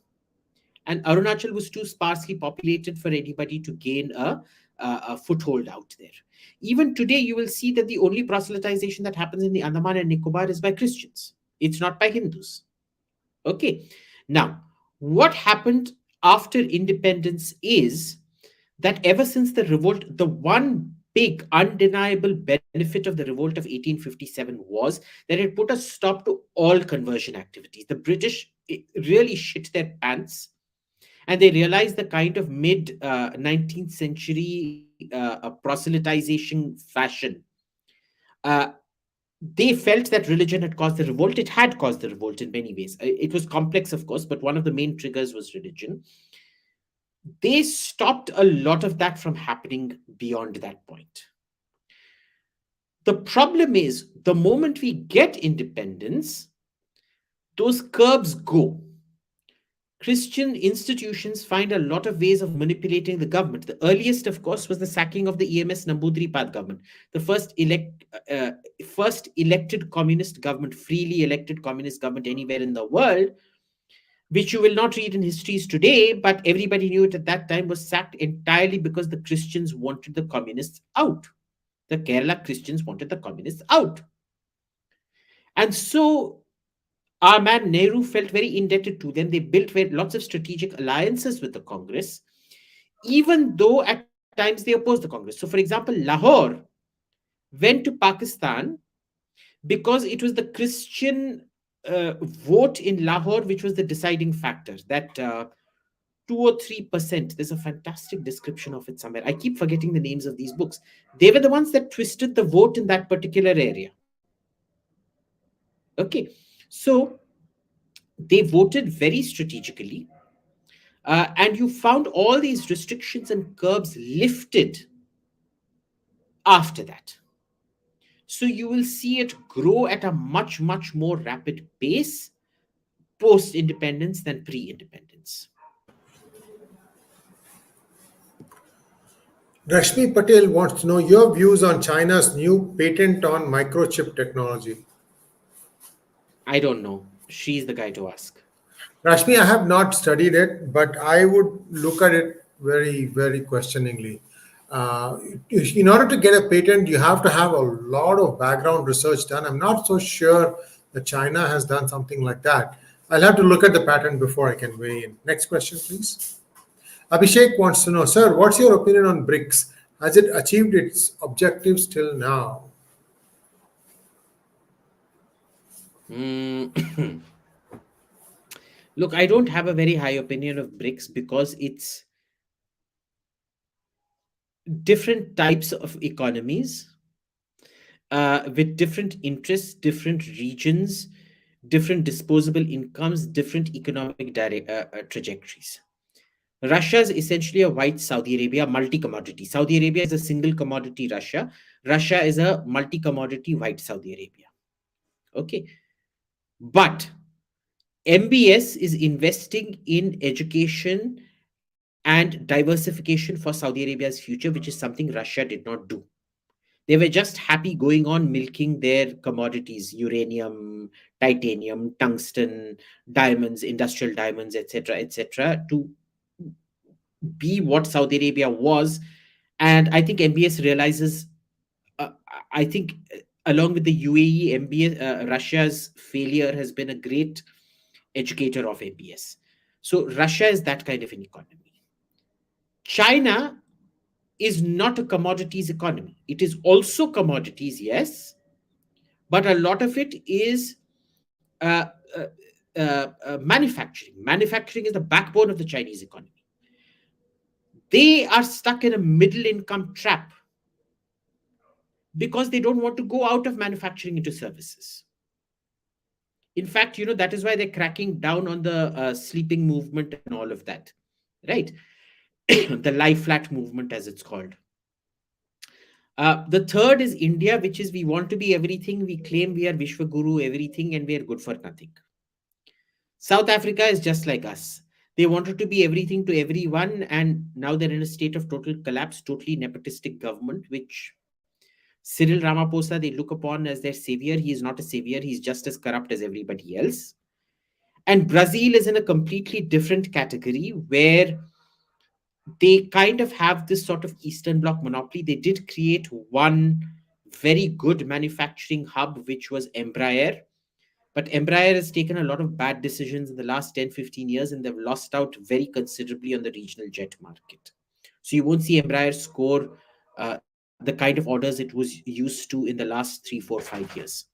And Arunachal was too sparsely populated for anybody to gain a foothold out there. Even today, you will see that the only proselytization that happens in the Andaman and Nicobar is by Christians. It's not by Hindus. Okay. Now, what happened after independence is that ever since the revolt, the one big undeniable benefit of the revolt of 1857 was that it put a stop to all conversion activities. The British really shit their pants, and they realized the kind of mid 19th century proselytization fashion. Uh, they felt that religion had caused the revolt. It had caused the revolt in many ways. It was complex, of course, but one of the main triggers was religion. They stopped a lot of that from happening beyond that point. The problem is, the moment we get independence, those curbs go. Christian institutions find a lot of ways of manipulating the government. The earliest, of course, was the sacking of the EMS Nambudripad government, the first elected communist government, freely elected communist government anywhere in the world, which you will not read in histories today, but everybody knew it at that time, was sacked entirely because the Christians wanted the communists out. The Kerala Christians wanted the communists out. And so our man Nehru felt very indebted to them. They built lots of strategic alliances with the Congress, even though at times they opposed the Congress. So, for example, Lahore went to Pakistan because it was the Christian vote in Lahore which was the deciding factor. That 2 or 3%. There's a fantastic description of it somewhere. I keep forgetting the names of these books. They were the ones that twisted the vote in that particular area. Okay, so they voted very strategically, and you found all these restrictions and curbs lifted after that. So you will see it grow at a much, much more rapid pace post independence than pre independence. Rashmi Patel wants to know your views on China's new patent on microchip technology. I don't know. She's the guy to ask. Rashmi, I have not studied it, but I would look at it very, very questioningly. Uh, in order to get a patent, you have to have a lot of background research done. I'm not so sure that China has done something like that. I'll have to look at the pattern before I can weigh in. Next question, please. Abhishek wants to know, sir, what's your opinion on BRICS? Has it achieved its objectives till now? Mm. Look, I don't have a very high opinion of BRICS because it's different types of economies with different interests, different regions, different disposable incomes, different economic trajectories. Russia is essentially a white Saudi Arabia, multi-commodity. Saudi Arabia is a single commodity Russia. Russia is a multi-commodity white Saudi Arabia. Okay. But MBS is investing in education and diversification for Saudi Arabia's future, which is something Russia did not do. They were just happy going on milking their commodities, uranium, titanium, tungsten, diamonds, industrial diamonds, etc., to be what Saudi Arabia was. And I think MBS realizes, uh, I think along with the UAE, MBS, Russia's failure has been a great educator of MBS. So Russia is that kind of an economy. China is not a commodities economy. It is also commodities, yes, but a lot of it is uh, uh, manufacturing. Manufacturing is the backbone of the Chinese economy. They are stuck in a middle income trap because they don't want to go out of manufacturing into services. In fact, that is why they're cracking down on the sleeping movement and all of that, right? The lie flat movement, as it's called. The third is India, which is we want to be everything. We claim we are Vishwaguru, everything, and we are good for nothing. South Africa is just like us. They wanted to be everything to everyone, and now they're in a state of total collapse, totally nepotistic government, which Cyril Ramaphosa, they look upon as their savior. He is not a savior. He's just as corrupt as everybody else. And Brazil is in a completely different category where they kind of have this sort of Eastern Bloc monopoly. They did create one very good manufacturing hub, which was Embraer. But Embraer has taken a lot of bad decisions in the last 10, 15 years, and they've lost out very considerably on the regional jet market. So you won't see Embraer score the kind of orders it was used to in the last 3, 4, 5 years.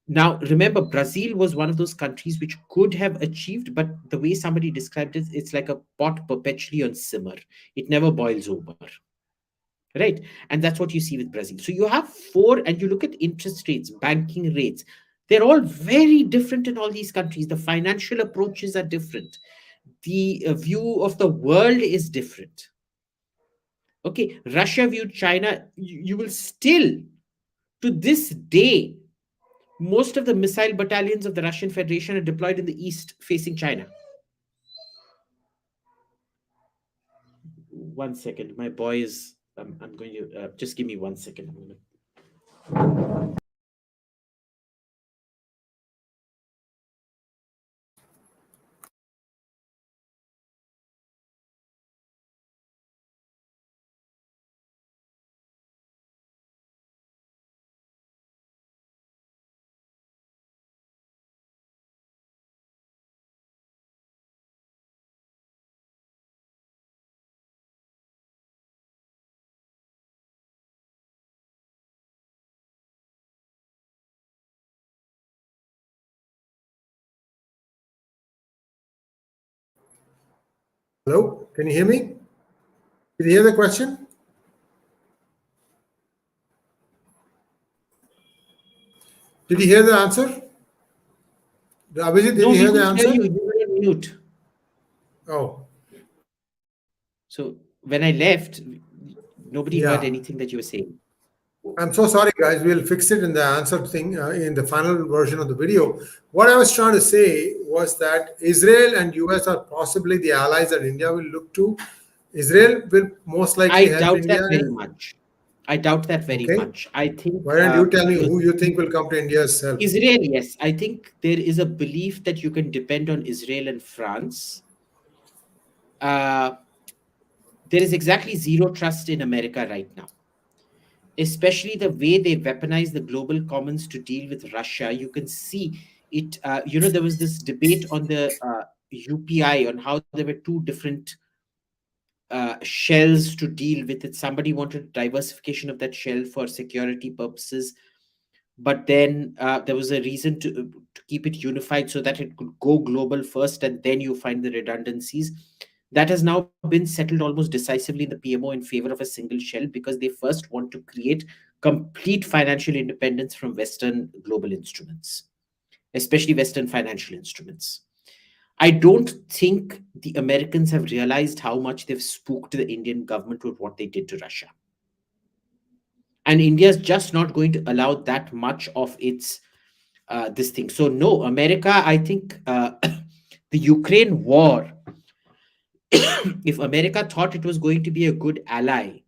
Now, remember, Brazil was one of those countries which could have achieved, but the way somebody described it, it's like a pot perpetually on simmer. It never boils over. Right? And that's what you see with Brazil. So you have four, and you look at interest rates, banking rates. They're all very different in all these countries. The financial approaches are different. The view of the world is different. Okay, Russia viewed China, you will still, to this day, most of the missile battalions of the Russian Federation are deployed in the east facing China. One second, my boy is, I'm going to, just give me 1 second. I'm going to... Hello, can you hear me? Did you hear the question? Did you hear the answer? Abhijit, did No, you we hear the could hear answer? you. You were on mute. Oh, So when I left, nobody heard yeah. anything that you were saying. I'm so sorry, guys. We'll fix it in the answer thing in the final version of the video. What I was trying to say was that Israel and US are possibly the allies that India will look to. Israel will most I likely help doubt that India. very much. I doubt that very Okay. much. I think Why don't you tell me because who you think will come to India's help? Israel, yes, I think there is a belief that you can depend on Israel and France. Uh, there is exactly zero trust in America right now, especially the way they weaponize the global commons to deal with Russia. You can see there was this debate on the UPI, on how there were two different shells to deal with it. Somebody wanted diversification of that shell for security purposes, but then there was a reason to keep it unified so that it could go global first, and then you find the redundancies. That has now been settled almost decisively in the PMO in favor of a single shell, because they first want to create complete financial independence from Western global instruments, especially Western financial instruments. I don't think the Americans have realized how much they've spooked the Indian government with what they did to Russia. And India is just not going to allow that much of its this thing. So no, America, I think the Ukraine war, if America thought it was going to be a good ally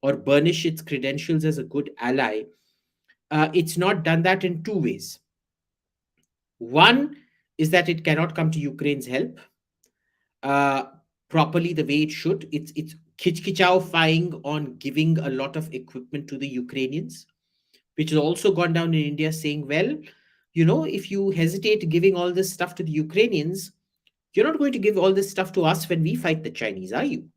or burnish its credentials as a good ally, it's not done that in two ways. One is that it cannot come to Ukraine's help uh, properly the way it should. It's 𝙤𝙬𝙤𝘀𝑜 on giving a lot of equipment to the Ukrainians, which has also gone down in India, saying, well, if you hesitate giving all this stuff to the Ukrainians, you're not going to give all this stuff to us when we fight the Chinese, are you?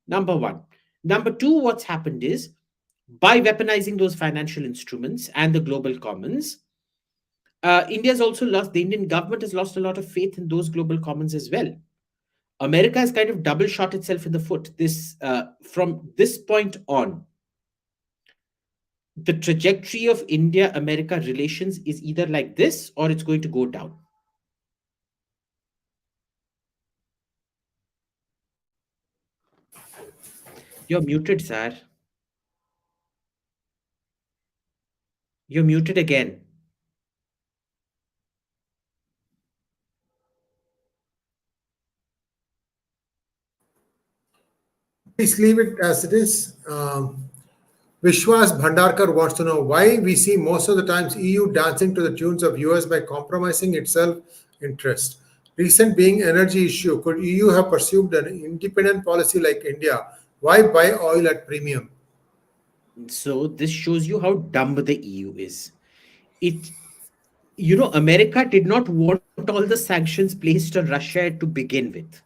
Number one. Number two, what's happened is, by weaponizing those financial instruments and the global commons, India's also lost, the Indian government has lost a lot of faith in those global commons as well. America has kind of double shot itself in the foot. From this point on, the trajectory of India-America relations is either like this or it's going to go down. You're muted, sir. You're muted again. Please leave it as it is. Vishwas Bhandarkar wants to know why we see most of the times EU dancing to the tunes of US by compromising its self-interest. Recent being energy issue, could EU have pursued an independent policy like India? Why buy oil at premium? So this shows you how dumb the EU is. It, America did not want all the sanctions placed on Russia to begin with.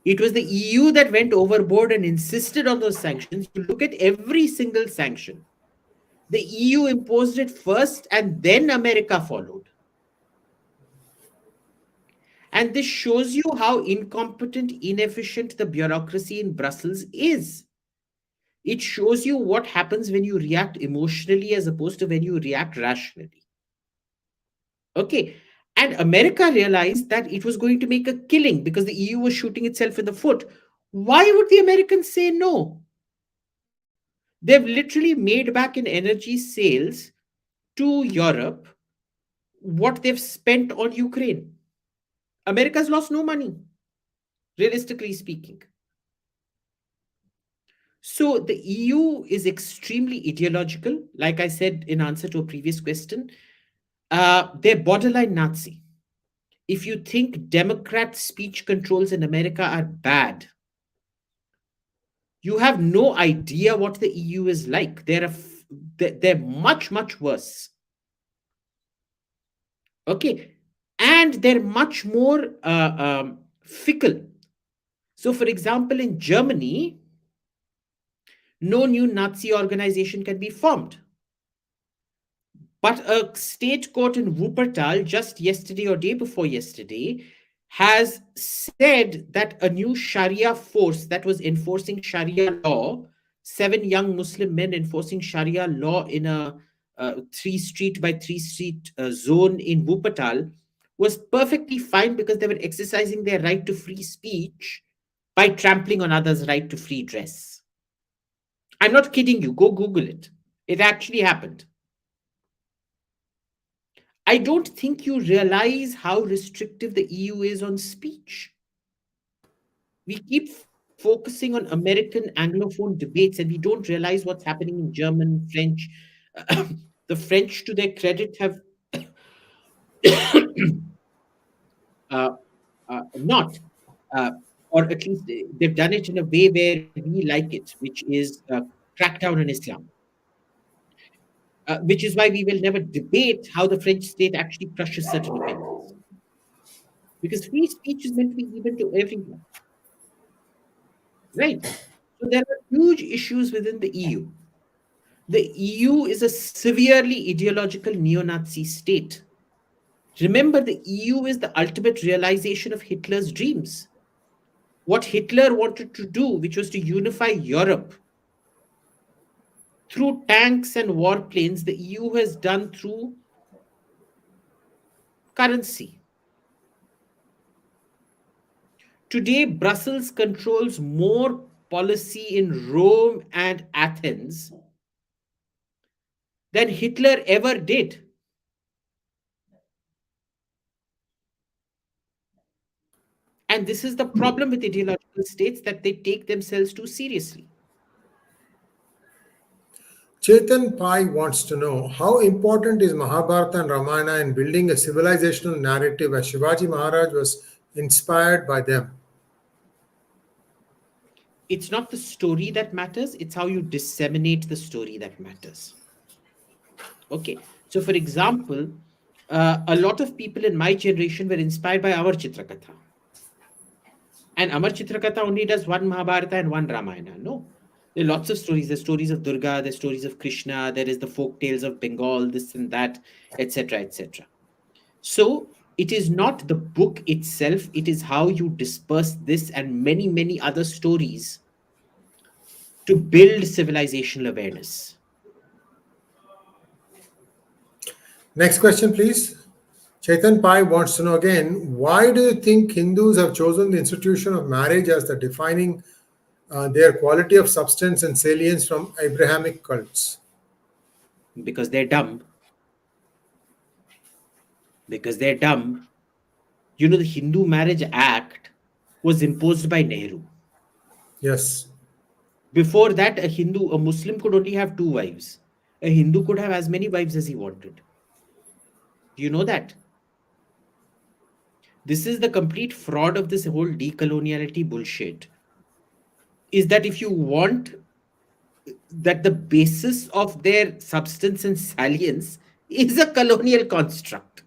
It was the EU that went overboard and insisted on those sanctions. You look at every single sanction. The EU imposed it first, and then America followed. And this shows you how incompetent, inefficient the bureaucracy in Brussels is. It shows you what happens when you react emotionally as opposed to when you react rationally. Okay. And America realized that it was going to make a killing because the EU was shooting itself in the foot. Why would the Americans say no? They've literally made back in energy sales to Europe what they've spent on Ukraine. America's lost no money, realistically speaking. So the EU is extremely ideological. Like I said in answer to a previous question, they're borderline Nazi. If you think Democrat speech controls in America are bad, you have no idea what the EU is like. They're much, much worse. Okay. And they're much more fickle. So, for example, in Germany, no new Nazi organization can be formed. But a state court in Wuppertal just yesterday or day before yesterday has said that a new Sharia force that was enforcing Sharia law, 7 young Muslim men enforcing Sharia law in a 3 street by 3 street zone in Wuppertal, was perfectly fine because they were exercising their right to free speech by trampling on others' right to free dress. I'm not kidding you. Go Google it. It actually happened. I don't think you realize how restrictive the EU is on speech. We keep focusing on American Anglophone debates and we don't realize what's happening in German, French. The French, to their credit, have uh, not, uh, or at least they've done it in a way where we like it, which is crackdown on Islam. which is why we will never debate how the French state actually crushes certain opinions. Because free speech is meant to be given to everyone, right? So there are huge issues within the EU. The EU is a severely ideological neo Nazi state. Remember, the EU is the ultimate realization of Hitler's dreams. What Hitler wanted to do, which was to unify Europe through tanks and warplanes, the EU has done through currency. Today, Brussels controls more policy in Rome and Athens than Hitler ever did. And this is the problem with ideological states, that they take themselves too seriously. Chetan Pai wants to know how important is Mahabharata and Ramayana in building a civilizational narrative as Shivaji Maharaj was inspired by them? It's not the story that matters, it's how you disseminate the story that matters. Okay, so for example, a lot of people in my generation were inspired by our Chitrakatha. And Amar Chitrakatha only does one Mahabharata and one Ramayana. No. There are lots of stories. There's stories of Durga, there's stories of Krishna, there is the folk tales of Bengal, this and that, etc., etc. So it is not the book itself, it is how you disperse this and many, many other stories to build civilizational awareness. Next question, please. Chetan Pai wants to know again, why do you think Hindus have chosen the institution of marriage as the defining their quality of substance and salience from Abrahamic cults? Because they're dumb. Because they're dumb. You know, the Hindu Marriage Act was imposed by Nehru. Yes. Before that, a Muslim could only have two wives. A Hindu could have as many wives as he wanted. Do you know that? This is the complete fraud of this whole decoloniality bullshit. Is that if you want that the basis of their substance and salience is a colonial construct,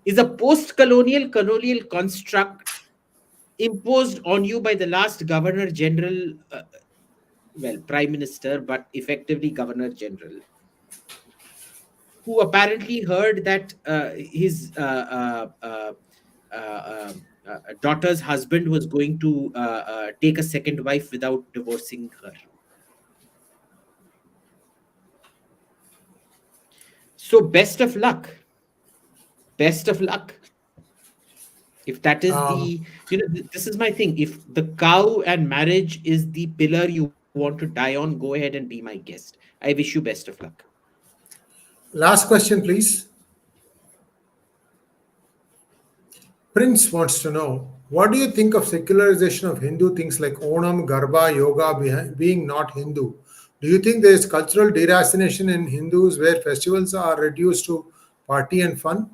is a post-colonial colonial construct imposed on you by the last governor general, prime minister, but effectively governor general, who apparently heard that his daughter's husband was going to take a second wife without divorcing her. So best of luck. Best of luck. If that is this is my thing. If the cow and marriage is the pillar you want to die on, go ahead and be my guest. I wish you best of luck. Last question, please. Prince wants to know, what do you think of secularization of Hindu things like Onam, Garba, Yoga being not Hindu? Do you think there is cultural deracination in Hindus where festivals are reduced to party and fun?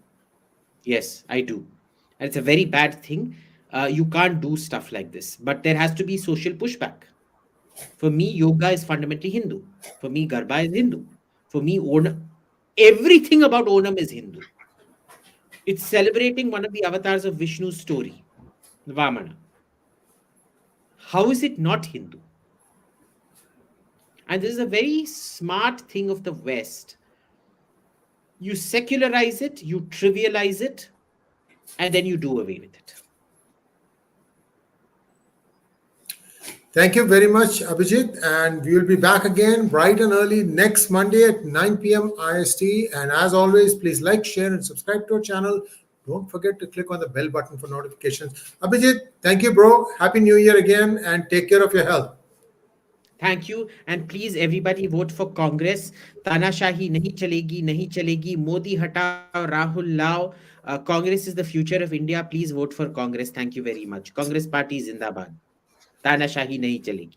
Yes, I do. And it's a very bad thing. You can't do stuff like this, but there has to be social pushback. For me, yoga is fundamentally Hindu. For me, Garba is Hindu. For me, Onam, everything about Onam is Hindu. It's celebrating one of the avatars of Vishnu's story, Vamana. How is it not Hindu? And this is a very smart thing of the West. You secularize it, you trivialize it, and then you do away with it. Thank you very much, Abhijit. And we will be back again bright and early next Monday at 9 p.m. IST. And as always, please like, share, and subscribe to our channel. Don't forget to click on the bell button for notifications. Abhijit, thank you, bro. Happy New Year again, and take care of your health. Thank you. And please, everybody, vote for Congress. Tanashahi nahi chalegi, nahi chalegi. Modi hatao, Rahul lao. Congress is the future of India. Please vote for Congress. Thank you very much. Congress Party Zindabad. Tanashahi nahi chalegi.